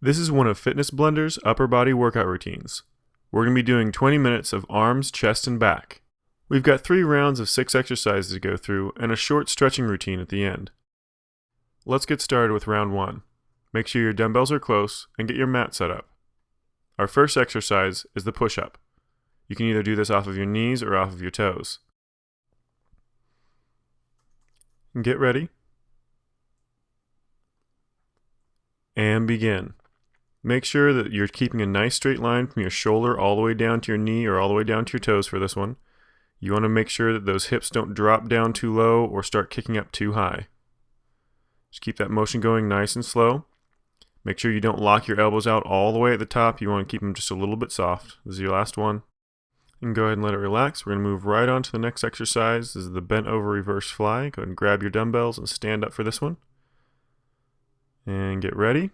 This is one of Fitness Blender's upper body workout routines. We're going to be doing 20 minutes of arms, chest, and back. We've got 3 rounds of 6 exercises to go through and a short stretching routine at the end. Let's get started with round 1. Make sure your dumbbells are close and get your mat set up. Our first exercise is the push-up. You can either do this off of your knees or off of your toes. Get ready. And begin. Make sure that you're keeping a nice straight line from your shoulder all the way down to your knee or all the way down to your toes for this one. You want to make sure that those hips don't drop down too low or start kicking up too high. Just keep that motion going nice and slow. Make sure you don't lock your elbows out all the way at the top. You want to keep them just a little bit soft. This is your last one. You can go ahead and let it relax. We're going to move right on to the next exercise. This is the bent over reverse fly. Go ahead and grab your dumbbells and stand up for this one. And get ready.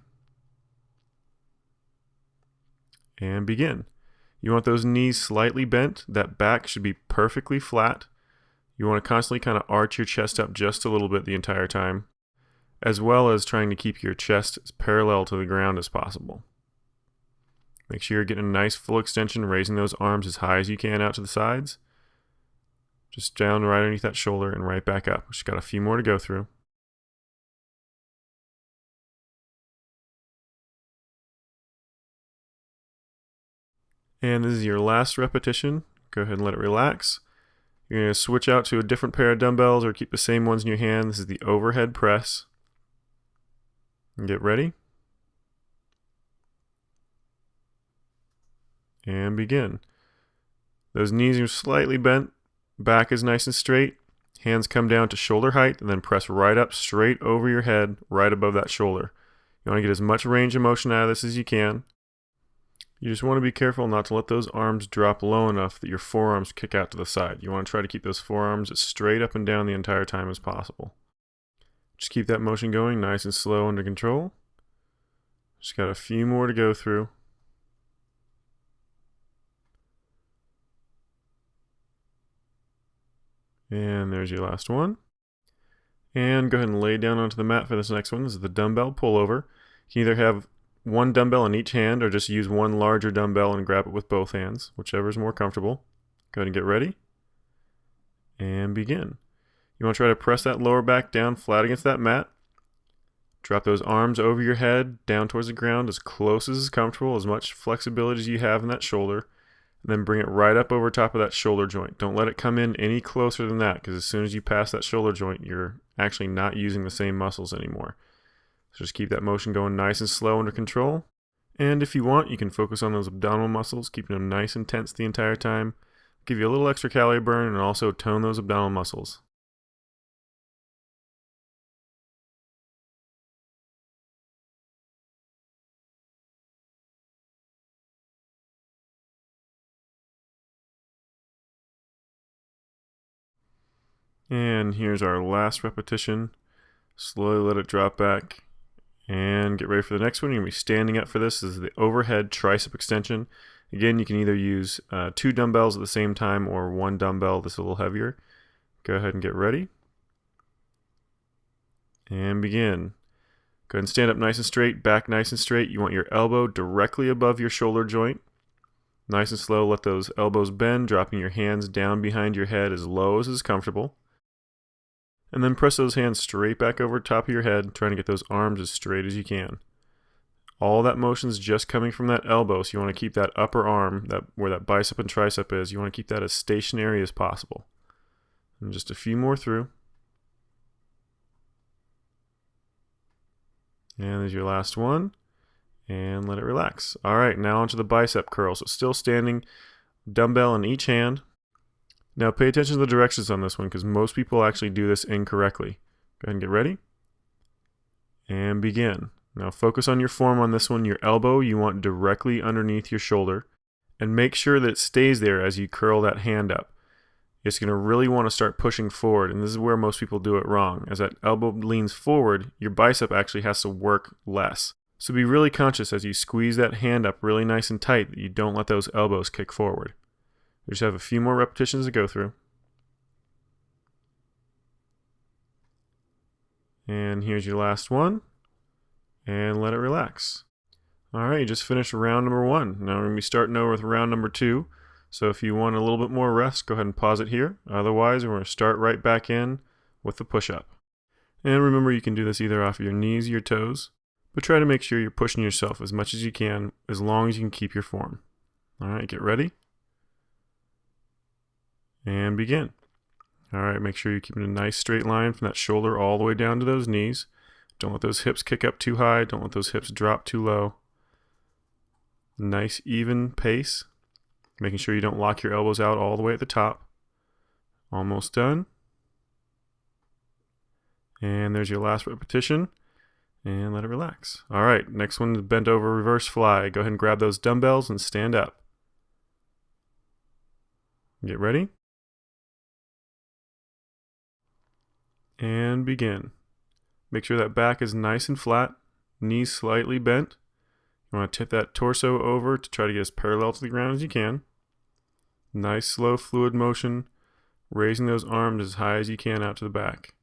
And begin. You want those knees slightly bent. That back should be perfectly flat. You want to constantly kind of arch your chest up just a little bit the entire time, as well as trying to keep your chest as parallel to the ground as possible. Make sure you're getting a nice full extension, raising those arms as high as you can out to the sides. Just down right underneath that shoulder and right back up. We've just got a few more to go through. And this is your last repetition. Go ahead and let it relax. You're going to switch out to a different pair of dumbbells or keep the same ones in your hand. This is the overhead press. And get ready. And begin. Those knees are slightly bent. Back is nice and straight. Hands come down to shoulder height and then press right up straight over your head, right above that shoulder. You want to get as much range of motion out of this as you can. You just want to be careful not to let those arms drop low enough that your forearms kick out to the side. You want to try to keep those forearms as straight up and down the entire time as possible. Just keep that motion going nice and slow under control. Just got a few more to go through. And there's your last one. And go ahead and lay down onto the mat for this next one. This is the dumbbell pullover. You can either have one dumbbell in each hand or just use one larger dumbbell and grab it with both hands, whichever is more comfortable. Go ahead and get ready. And begin. You want to try to press that lower back down flat against that mat. Drop those arms over your head, down towards the ground as close as is comfortable, as much flexibility as you have in that shoulder. And then bring it right up over top of that shoulder joint. Don't let it come in any closer than that, because as soon as you pass that shoulder joint, you're actually not using the same muscles anymore. So just keep that motion going nice and slow under control. And if you want, you can focus on those abdominal muscles, keeping them nice and tense the entire time. Give you a little extra calorie burn and also tone those abdominal muscles. And here's our last repetition. Slowly let it drop back. And get ready for the next one. You're going to be standing up for this. This is the overhead tricep extension. Again, you can either use 2 dumbbells at the same time or 1 dumbbell that's a little heavier. Go ahead and get ready. And begin. Go ahead and stand up nice and straight, back nice and straight. You want your elbow directly above your shoulder joint. Nice and slow, let those elbows bend, dropping your hands down behind your head as low as is comfortable. And then press those hands straight back over top of your head, trying to get those arms as straight as you can. All that motion is just coming from that elbow, so you want to keep that upper arm, where that bicep and tricep is, you want to keep that as stationary as possible. And just a few more through. And there's your last one. And let it relax. All right, now onto the bicep curl. So still standing, dumbbell in each hand. Now pay attention to the directions on this one, because most people actually do this incorrectly. Go ahead and get ready. And begin. Now focus on your form on this one. Your elbow you want directly underneath your shoulder. And make sure that it stays there as you curl that hand up. It's going to really want to start pushing forward, and this is where most people do it wrong. As that elbow leans forward, your bicep actually has to work less. So be really conscious as you squeeze that hand up really nice and tight that you don't let those elbows kick forward. We just have a few more repetitions to go through. And here's your last one. And let it relax. All right, you just finished round number 1. Now we're going to be starting over with round number 2. So if you want a little bit more rest, go ahead and pause it here. Otherwise, we're going to start right back in with the push-up. And remember, you can do this either off your knees or your toes, but try to make sure you're pushing yourself as much as you can, as long as you can keep your form. All right, get ready. And begin. All right, make sure you're keeping a nice straight line from that shoulder all the way down to those knees. Don't let those hips kick up too high. Don't let those hips drop too low. Nice even pace. Making sure you don't lock your elbows out all the way at the top. Almost done. And there's your last repetition. And let it relax. All right, next one is bent over reverse fly. Go ahead and grab those dumbbells and stand up. Get ready. And begin. Make sure that back is nice and flat, knees slightly bent. You want to tip that torso over to try to get as parallel to the ground as you can. Nice slow fluid motion, raising those arms as high as you can out to the back.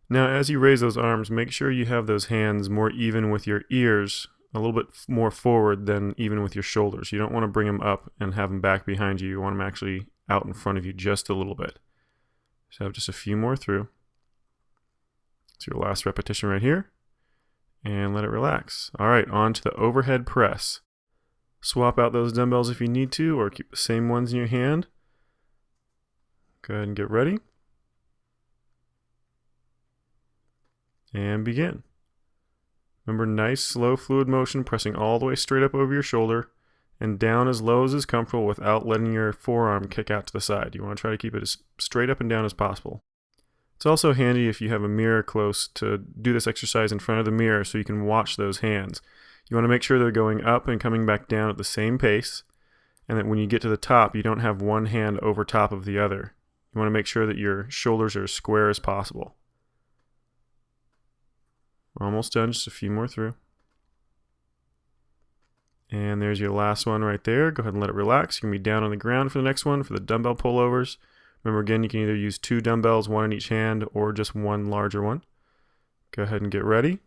Now as you raise those arms, make sure you have those hands more even with your ears, a little bit more forward than even with your shoulders. You don't want to bring them up and have them back behind you. You want them actually out in front of you just a little bit. So have just a few more through. It's your last repetition right here. And let it relax. All right, on to the overhead press. Swap out those dumbbells if you need to, or keep the same ones in your hand. Go ahead and get ready. And begin. Remember, nice, slow, fluid motion, pressing all the way straight up over your shoulder and down as low as is comfortable without letting your forearm kick out to the side. You want to try to keep it as straight up and down as possible. It's also handy if you have a mirror close to do this exercise in front of the mirror so you can watch those hands. You want to make sure they're going up and coming back down at the same pace, and that when you get to the top, you don't have one hand over top of the other. You want to make sure that your shoulders are as square as possible. We're almost done, just a few more through. And there's your last one right there. Go ahead and let it relax. You can be down on the ground for the next one for the dumbbell pullovers. Remember, again, you can either use 2 dumbbells, 1 in each hand, or just 1 larger one. Go ahead and get ready.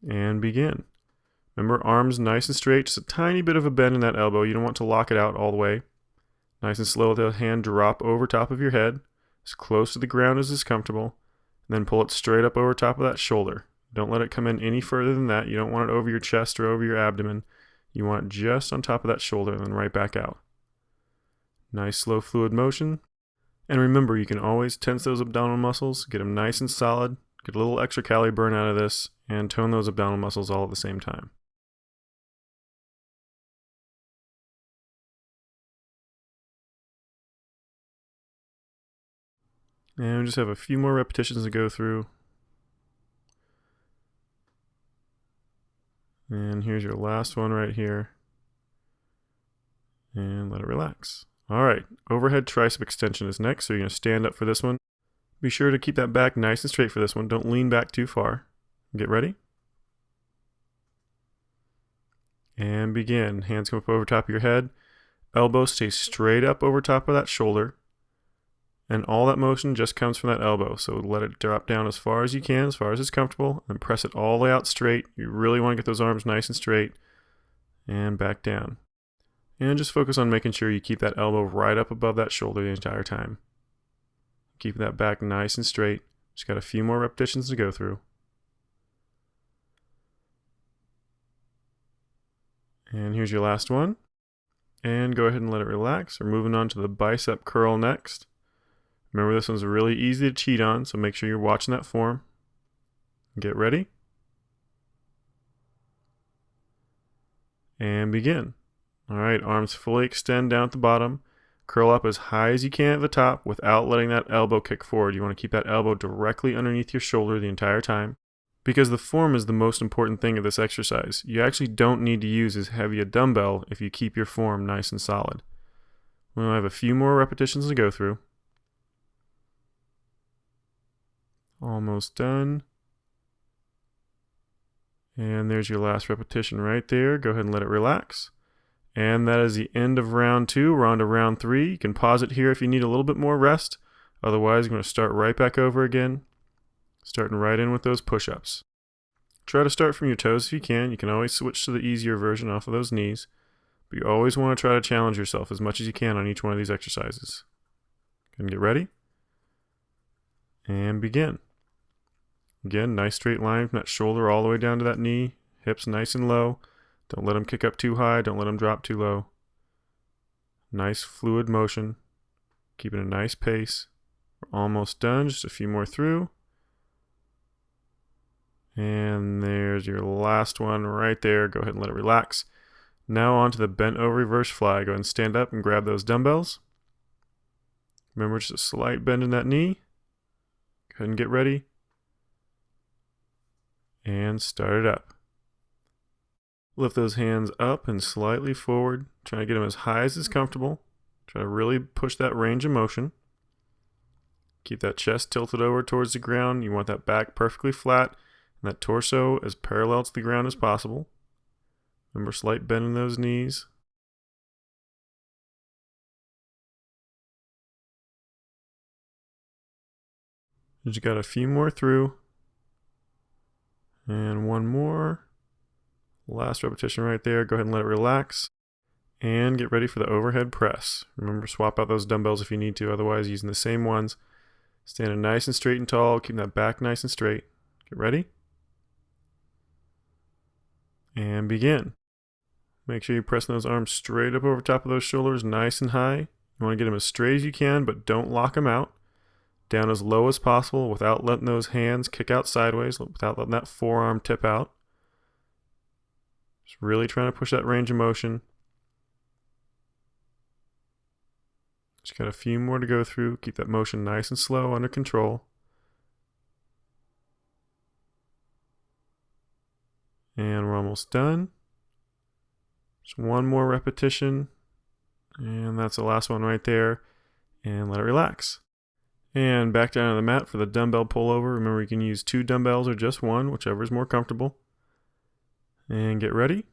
And begin. Remember, arms nice and straight, just a tiny bit of a bend in that elbow. You don't want to lock it out all the way. Nice and slow, let the hand drop over top of your head, as close to the ground as is comfortable. And then pull it straight up over top of that shoulder. Don't let it come in any further than that. You don't want it over your chest or over your abdomen. You want it just on top of that shoulder and then right back out. Nice slow fluid motion. And remember, you can always tense those abdominal muscles, get them nice and solid, get a little extra calorie burn out of this, and tone those abdominal muscles all at the same time. And we just have a few more repetitions to go through. And here's your last one right here. And let it relax. All right, overhead tricep extension is next, so you're going to stand up for this one. Be sure to keep that back nice and straight for this one. Don't lean back too far. Get ready. And begin. Hands come up over top of your head. Elbow stays straight up over top of that shoulder. And all that motion just comes from that elbow. So let it drop down as far as you can, as far as it's comfortable, and press it all the way out straight. You really want to get those arms nice and straight. And back down. And just focus on making sure you keep that elbow right up above that shoulder the entire time. Keep that back nice and straight. Just got a few more repetitions to go through. And here's your last one. And go ahead and let it relax. We're moving on to the bicep curl next. Remember, this one's really easy to cheat on, so make sure you're watching that form. Get ready. And begin. All right, arms fully extend down at the bottom. Curl up as high as you can at the top without letting that elbow kick forward. You want to keep that elbow directly underneath your shoulder the entire time, because the form is the most important thing of this exercise. You actually don't need to use as heavy a dumbbell if you keep your form nice and solid. We'll have a few more repetitions to go through. Almost done. And there's your last repetition right there. Go ahead and let it relax. And that is the end of round 2. We're on to round 3. You can pause it here if you need a little bit more rest. Otherwise, I'm going to start right back over again, starting right in with those push-ups. try to start from your toes if you can. You can always switch to the easier version off of those knees. But you always want to try to challenge yourself as much as you can on each one of these exercises. And get ready. And begin. Again, nice straight line from that shoulder all the way down to that knee. Hips nice and low. Don't let them kick up too high. Don't let them drop too low. Nice fluid motion. Keeping a nice pace. We're almost done. Just a few more through. And there's your last one right there. Go ahead and let it relax. Now on to the bent over reverse fly. Go ahead and stand up and grab those dumbbells. Remember, just a slight bend in that knee. Go ahead and get ready. And start it up. Lift those hands up and slightly forward. Try to get them as high as is comfortable. Try to really push that range of motion. Keep that chest tilted over towards the ground. You want that back perfectly flat and that torso as parallel to the ground as possible. Remember, slight bend in those knees. Just got a few more through. And one more. Last repetition right there. Go ahead and let it relax. And get ready for the overhead press. Remember, swap out those dumbbells if you need to. Otherwise, using the same ones. Standing nice and straight and tall. Keeping that back nice and straight. Get ready. And begin. Make sure you're pressing those arms straight up over top of those shoulders, nice and high. You want to get them as straight as you can, but don't lock them out. Down as low as possible without letting those hands kick out sideways, without letting that forearm tip out. Just really trying to push that range of motion. Just got a few more to go through. Keep that motion nice and slow, under control. And we're almost done. Just one more repetition. And that's the last one right there. And let it relax. And back down on the mat for the dumbbell pullover. Remember, you can use 2 dumbbells or just one, whichever is more comfortable. And get ready.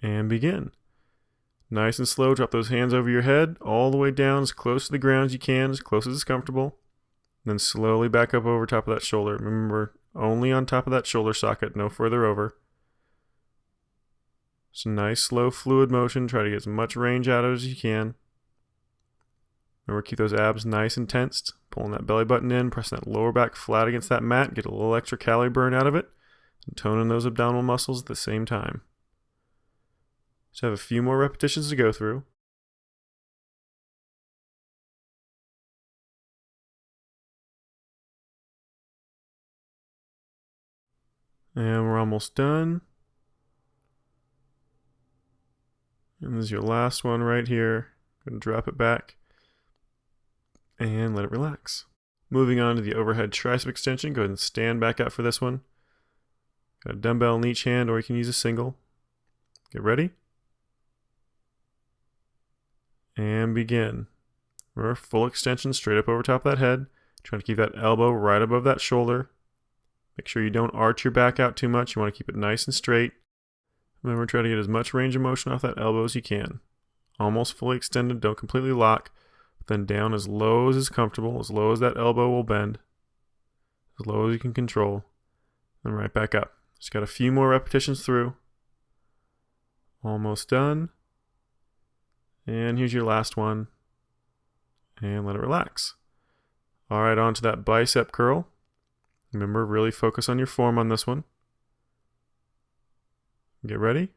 And begin. Nice and slow, drop those hands over your head, all the way down as close to the ground as you can, as close as is comfortable. Then slowly back up over top of that shoulder. Remember, only on top of that shoulder socket, no further over. Just a nice, slow, fluid motion. Try to get as much range out of it as you can. Remember, keep those abs nice and tensed. Pulling that belly button in, pressing that lower back flat against that mat. Get a little extra calorie burn out of it. And toning those abdominal muscles at the same time. Just have a few more repetitions to go through. And we're almost done. And this is your last one right here. Going to drop it back. And let it relax. Moving on to the overhead tricep extension. Go ahead and stand back up for this one. Got a dumbbell in each hand, or you can use a single. Get ready. And begin. Remember, full extension straight up over top of that head. Trying to keep that elbow right above that shoulder. Make sure you don't arch your back out too much. You want to keep it nice and straight. Remember, try to get as much range of motion off that elbow as you can. Almost fully extended, don't completely lock. Then down as low as is comfortable, as low as that elbow will bend. As low as you can control. Then right back up. Just got a few more repetitions through. Almost done. And here's your last one. And let it relax. Alright, on to that bicep curl. Remember, really focus on your form on this one. Get ready.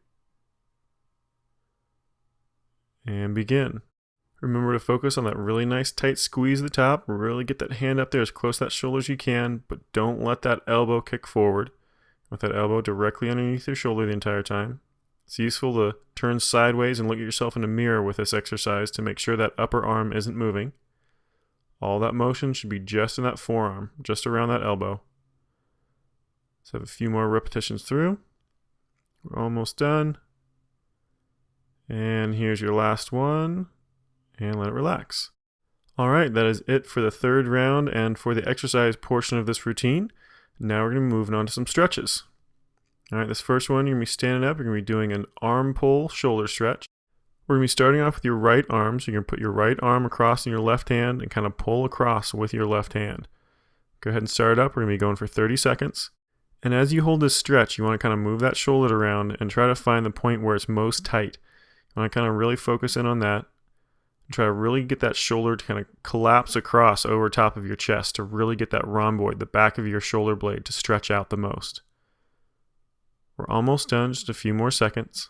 And begin. Remember to focus on that really nice tight squeeze at the top. Really get that hand up there as close to that shoulder as you can, but don't let that elbow kick forward. With that elbow directly underneath your shoulder the entire time. It's useful to turn sideways and look at yourself in a mirror with this exercise to make sure that upper arm isn't moving. All that motion should be just in that forearm, just around that elbow. Let's have a few more repetitions through. We're almost done. And here's your last one. And let it relax. Alright, that is it for the third round and for the exercise portion of this routine. Now we're going to be moving on to some stretches. Alright, this first one, you're going to be standing up. You're going to be doing an arm pull shoulder stretch. We're going to be starting off with your right arm. So you're going to put your right arm across in your left hand and kind of pull across with your left hand. Go ahead and start it up. We're going to be going for 30 seconds. And as you hold this stretch, you want to kind of move that shoulder around and try to find the point where it's most tight. You want to kind of really focus in on that. Try to really get that shoulder to kind of collapse across over top of your chest to really get that rhomboid, the back of your shoulder blade, to stretch out the most. We're almost done, just a few more seconds.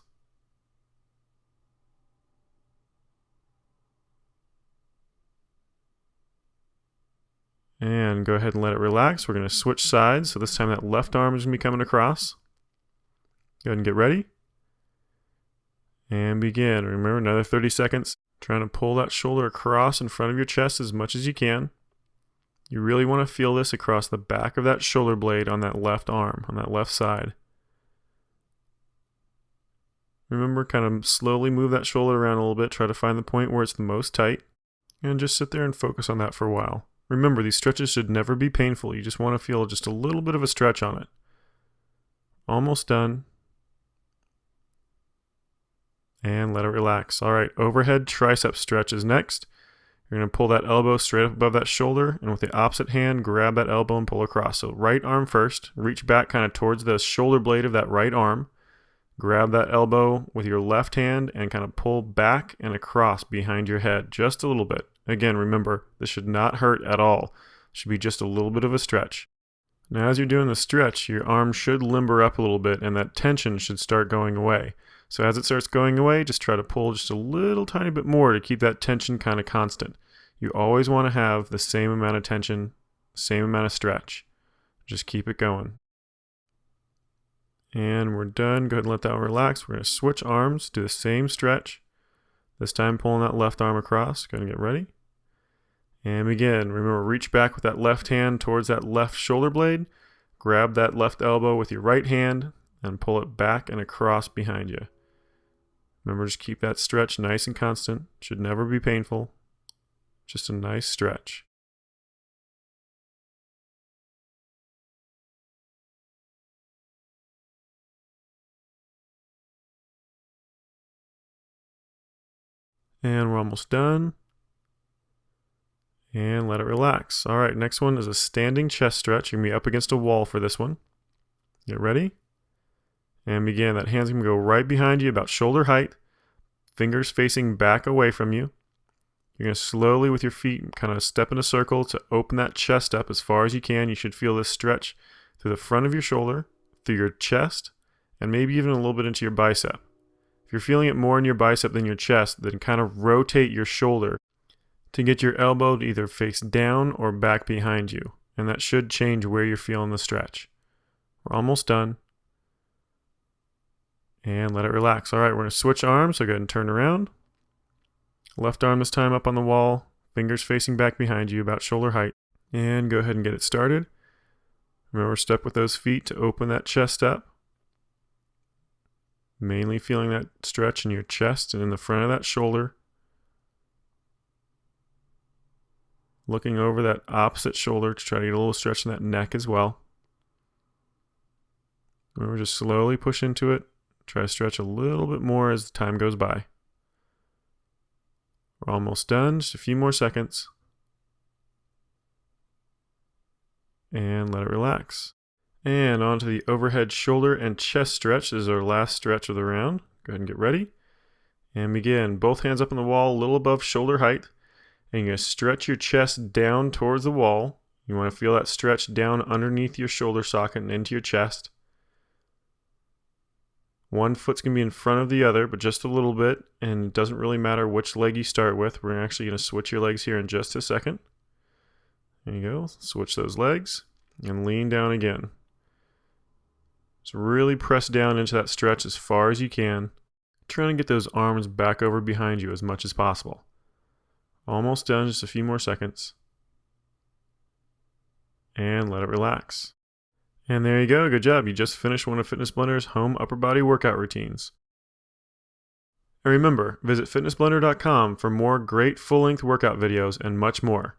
And go ahead and let it relax. We're going to switch sides. So this time that left arm is going to be coming across. Go ahead and get ready. And begin. Remember, another 30 seconds. Trying to pull that shoulder across in front of your chest as much as you can. You really want to feel this across the back of that shoulder blade on that left arm, on that left side. Remember, kind of slowly move that shoulder around a little bit. Try to find the point where it's the most tight. And just sit there and focus on that for a while. Remember, these stretches should never be painful. You just want to feel just a little bit of a stretch on it. Almost done. And let it relax. All right, overhead tricep stretch is next. You're going to pull that elbow straight up above that shoulder, and with the opposite hand, grab that elbow and pull across. So right arm first. Reach back kind of towards the shoulder blade of that right arm. Grab that elbow with your left hand and kind of pull back and across behind your head just a little bit. Again, remember, this should not hurt at all. It should be just a little bit of a stretch. Now, as you're doing the stretch, your arm should limber up a little bit and that tension should start going away. So as it starts going away, just try to pull just a little tiny bit more to keep that tension kind of constant. You always want to have the same amount of tension, same amount of stretch. Just keep it going. And we're done. Go ahead and let that relax. We're going to switch arms, do the same stretch. This time pulling that left arm across. Go ahead and get ready. And begin. Remember, reach back with that left hand towards that left shoulder blade. Grab that left elbow with your right hand and pull it back and across behind you. Remember, just keep that stretch nice and constant. Should never be painful. Just a nice stretch. And we're almost done. And let it relax. All right, next one is a standing chest stretch. You're going to be up against a wall for this one. Get ready. And begin. That hand's going to go right behind you, about shoulder height. Fingers facing back away from you. You're going to slowly, with your feet, kind of step in a circle to open that chest up as far as you can. You should feel this stretch through the front of your shoulder, through your chest, and maybe even a little bit into your bicep. If you're feeling it more in your bicep than your chest, then kind of rotate your shoulder to get your elbow to either face down or back behind you. And that should change where you're feeling the stretch. We're almost done. And let it relax. All right, we're going to switch arms, so go ahead and turn around. Left arm this time up on the wall, fingers facing back behind you, about shoulder height. And go ahead and get it started. Remember, step with those feet to open that chest up. Mainly feeling that stretch in your chest and in the front of that shoulder. Looking over that opposite shoulder to try to get a little stretch in that neck as well. Remember, just slowly push into it. Try to stretch a little bit more as the time goes by. We're almost done, just a few more seconds. And let it relax. And onto the overhead shoulder and chest stretch. This is our last stretch of the round. Go ahead and get ready. And begin. Both hands up on the wall, a little above shoulder height. And you're going to stretch your chest down towards the wall. You want to feel that stretch down underneath your shoulder socket and into your chest. One foot's going to be in front of the other, but just a little bit. And it doesn't really matter which leg you start with. We're actually going to switch your legs here in just a second. There you go. Switch those legs and lean down again. So really press down into that stretch as far as you can. Trying to get those arms back over behind you as much as possible. Almost done, just a few more seconds. And let it relax. And there you go, good job. You just finished one of Fitness Blender's home upper body workout routines. And remember, visit fitnessblender.com for more great full-length workout videos and much more.